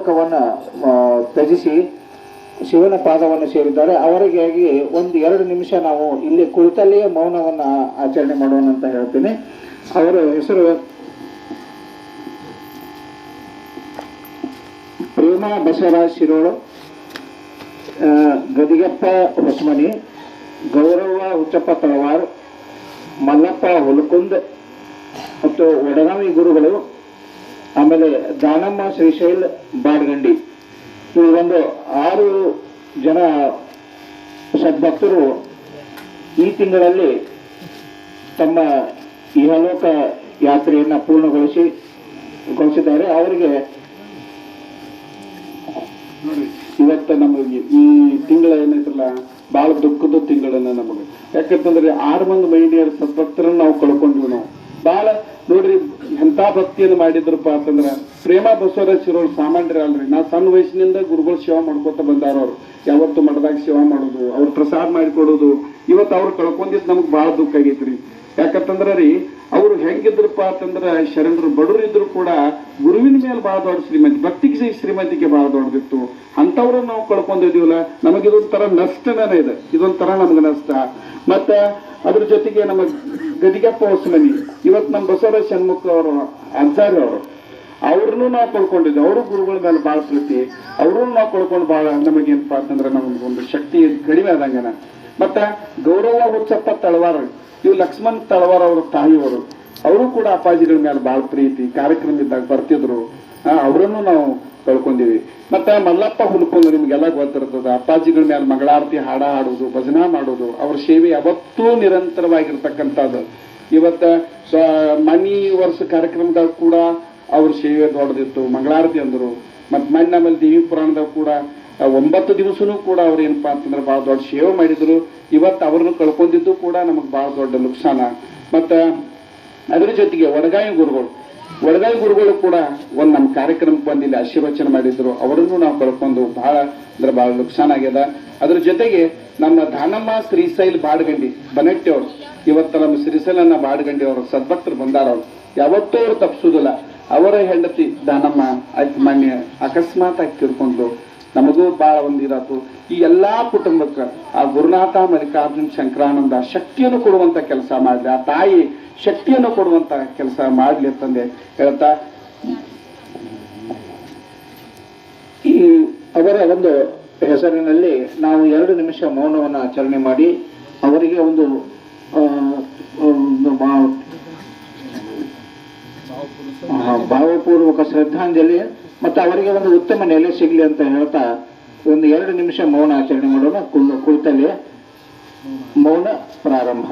ಇಹಲೋಕವನ್ನು ತ್ಯಜಿಸಿ ಶಿವನ ಪಾದವನ್ನು ಸೇರಿದ್ದಾರೆ. ಅವರಿಗಾಗಿ 1-2 ನಿಮಿಷ ನಾವು ಇಲ್ಲಿ ಕುಳಿತಲ್ಲಿಯೇ ಮೌನವನ್ನು ಆಚರಣೆ ಮಾಡೋಣ ಅಂತ ಹೇಳ್ತೀನಿ. ಅವರ ಹೆಸರು ಪ್ರೇಮ ಬಸವರಾಜ್ ಶಿರೋಳು, ಗದಿಗೆಪ್ಪ ಹೊಸಮನಿ, ಗೌರವ ಹುಚ್ಚಪ್ಪ ತಳವಾರ್, ಮಲ್ಲಪ್ಪ ಹುಲಕುಂದ್ ಮತ್ತು ವಡಗಾವಿ ಗುರುಗಳು, ಆಮೇಲೆ ದಾನಮ್ಮ ಶ್ರೀಶೈಲ್ ಬಾಡ್ಗಂಡಿ. ಒಂದು 6 ಜನ ಸದ್ಭಕ್ತರು ಈ ತಿಂಗಳಲ್ಲಿ ತಮ್ಮ ಇಹಲೋಕ ಯಾತ್ರೆಯನ್ನು ಪೂರ್ಣಗೊಳಿಸಿದ್ದಾರೆ. ಅವರಿಗೆ ಇವತ್ತು ನಮಗೆ ಈ ತಿಂಗಳ ಏನೈತ್ರಲ್ಲ ಭಾಳ ದುಃಖದ ತಿಂಗಳನ್ನ ನಮಗೆ. ಯಾಕಂತಂದ್ರೆ 6 ಮಂದಿ ಮಹಿಳೆಯರ ಸದ್ಭಕ್ತರನ್ನ ನಾವು ಕಳ್ಕೊಂಡ್ವಿ. ನಾವು ಭಾಳ ನೋಡ್ರಿ ಎಂಥ ಭಕ್ತಿಯನ್ನು ಮಾಡಿದ್ರಪ್ಪ ಅಂತಂದ್ರೆ ಪ್ರೇಮ ಬಸವರಾಜ್ ಶಿರೋಳು ಸಾಮಾನ್ಯರ ಅಲ್ರಿ. ನಾ ಸಣ್ಣ ವಯಸ್ಸಿನಿಂದ ಗುರುಗಳು ಸೇವಾ ಮಾಡ್ಕೊತ ಬಂದಾರ. ಅವ್ರು ಯಾವತ್ತು ಮಠದಾಗ ಸೇವಾ ಮಾಡೋದು, ಅವ್ರು ಪ್ರಸಾದ ಮಾಡಿಕೊಡೋದು. ಇವತ್ತು ಅವ್ರು ಕಳ್ಕೊಂಡಿದ್ದು ನಮ್ಗೆ ಭಾಳ ದುಃಖ ಆಗೈತ್ರಿ. ಯಾಕಂತಂದ್ರ ರೀ ಅವ್ರು ಹೆಂಗಿದ್ರಪ್ಪ ಅಂತಂದ್ರೆ ಶರಣರು ಬಡವರು ಇದ್ರು ಕೂಡ ಗುರುವಿನ ಮೇಲೆ ಭಾಳ ದೊಡ್ಡ ಶ್ರೀಮಂತಿ, ಭಕ್ತಿಗೆ ಶ್ರೀಮಂತಿಗೆ ಭಾಳ ದೊಡ್ಡದಿತ್ತು. ಅಂಥವ್ರನ್ನ ನಾವು ಕಳ್ಕೊಂಡಿದೀವಲ್ಲ, ನಮಗೆ ಇದೊಂಥರ ನಷ್ಟನೇ ಇದೆ. ಇದೊಂಥರ ನಮ್ಗೆ ನಷ್ಟ. ಮತ್ತ ಅದ್ರ ಜೊತೆಗೆ ನಮ್ಮ ಗದಿಗೆಪ್ಪ ಹೊಸಮನಿ, ಇವತ್ತು ನಮ್ಮ ಬಸವರಾಜ್ ಷಣ್ಮುಖ ಅವರು ಅನ್ಸಾರಿ ಅವ್ರನ್ನೂ ನಾವು ಕಳ್ಕೊಂಡಿದ್ವಿ. ಅವರು ಗುರುಗಳ ಮೇಲೆ ಭಾಳ ಪ್ರೀತಿ, ಅವ್ರನ್ನೂ ನಾವು ಕಳ್ಕೊಂಡು ಭಾಳ ನಮಗೇನಪ್ಪ ಅಂತಂದ್ರೆ ನಮಗೊಂದು ಶಕ್ತಿ ಕಡಿಮೆ ಆದಂಗನ. ಮತ್ತ ಗೌರವ ಹುಚ್ಚಪ್ಪ ತಳವಾರ, ಇವು ಲಕ್ಷ್ಮಣ್ ತಳವಾರ್ ಅವ್ರ ತಾಯಿಯವರು, ಅವರು ಕೂಡ ಅಪ್ಪಾಜಿಗಳ ಮೇಲೆ ಭಾಳ ಪ್ರೀತಿ, ಕಾರ್ಯಕ್ರಮ ಇದ್ದಾಗ ಬರ್ತಿದ್ರು. ಅವರನ್ನು ನಾವು ಕಳ್ಕೊಂಡಿವಿ. ಮತ್ತೆ ಮಲ್ಲಪ್ಪ ಹುಲಕುಂದ್, ನಿಮ್ಗೆಲ್ಲ ಗೊತ್ತಿರ್ತದ, ಅಪ್ಪಾಜಿಗಳ ಮೇಲೆ ಮಂಗಳಾರತಿ ಹಾಡ ಹಾಡೋದು, ಭಜನಾ ಮಾಡೋದು, ಅವ್ರ ಸೇವೆ ಯಾವತ್ತೂ ನಿರಂತರವಾಗಿರ್ತಕ್ಕಂಥದ್ದು. ಇವತ್ತ ಮನಿ ವರ್ಷ ಕಾರ್ಯಕ್ರಮದಾಗ ಕೂಡ ಅವ್ರ ಸೇವೆ ದೊಡ್ಡದಿತ್ತು, ಮಂಗಳಾರತಿ ಅಂದರು. ಮತ್ತು ಮೊನ್ನೆ ಆಮೇಲೆ ದೇವಿ ಪುರಾಣದಾಗ ಕೂಡ 9 ದಿವಸನೂ ಕೂಡ ಅವ್ರು ಏನಪ್ಪಾ ಅಂತಂದ್ರೆ ಭಾಳ ದೊಡ್ಡ ಸೇವೆ ಮಾಡಿದ್ರು. ಇವತ್ತು ಅವ್ರನ್ನ ಕಳ್ಕೊಂಡಿದ್ದು ಕೂಡ ನಮಗೆ ಭಾಳ ದೊಡ್ಡ ನುಕ್ಸಾನ. ಮತ್ತು ಅದ್ರ ಜೊತೆಗೆ ವಡಗಾಯಿ ಗುರುಗಳು ಕೂಡ ಒಂದು ನಮ್ಮ ಕಾರ್ಯಕ್ರಮಕ್ಕೆ ಬಂದು ಇಲ್ಲಿ ಆಶೀರ್ವಚನ ಮಾಡಿದ್ರು. ಅವರನ್ನು ನಾವು ಕಳ್ಕೊಂಡು ಭಾಳ ಅಂದ್ರೆ ಭಾಳ ನುಕ್ಸಾನ ಆಗ್ಯದ. ಅದ್ರ ಜೊತೆಗೆ ನಮ್ಮ ದಾನಮ್ಮ ಶ್ರೀಶೈಲ್ ಬಾಡ್ಗಂಡಿ ಬನಟ್ಟಿ ಅವರು, ಇವತ್ತು ನಮ್ಮ ಶ್ರೀಶೈಲನ್ನ ಬಾಡ್ಗಂಡಿ ಅವರು ಸದ್ಭಕ್ತರು ಬಂದಾರ. ಅವ್ರು ಯಾವತ್ತೂ ಅವ್ರು ತಪ್ಪಿಸೋದಿಲ್ಲ. ಅವರ ಹೆಂಡತಿ ದಾನಮ್ಮ ಆಯ್ತು ಮೊನ್ನೆ ಅಕಸ್ಮಾತ್ ಆಗಿ ತಿಳ್ಕೊಂಡು ನಮಗೂ ಭಾಳ ಒಂದಿರಾತು. ಈ ಎಲ್ಲಾ ಕುಟುಂಬಕ್ಕೆ ಆ ಗುರುನಾಥ ಮಲ್ಲಿಕಾರ್ಜುನ್ ಶಂಕರಾನಂದ ಶಕ್ತಿಯನ್ನು ಕೊಡುವಂತ ಕೆಲಸ ಮಾಡಲಿ, ಆ ತಾಯಿ ಶಕ್ತಿಯನ್ನು ಕೊಡುವಂತ ಕೆಲಸ ಮಾಡಲಿ ಅಂತಂದೆ ಹೇಳ್ತಾ, ಈ ಅವರ ಒಂದು ಹೆಸರಿನಲ್ಲಿ ನಾವು 2 ನಿಮಿಷ ಮೌನವನ್ನು ಆಚರಣೆ ಮಾಡಿ ಅವರಿಗೆ ಒಂದು ಭಾವಪೂರ್ವಕ ಶ್ರದ್ಧಾಂಜಲಿ ಮತ್ತು ಅವರಿಗೆ ಒಂದು ಉತ್ತಮ ನೆಲೆ ಸಿಗಲಿ ಅಂತ ಹೇಳ್ತಾ ಒಂದು 2 ನಿಮಿಷ ಮೌನ ಆಚರಣೆ ಮಾಡೋಣ. ಕುಳಿತಲ್ಲಿ ಮೌನ ಪ್ರಾರಂಭ.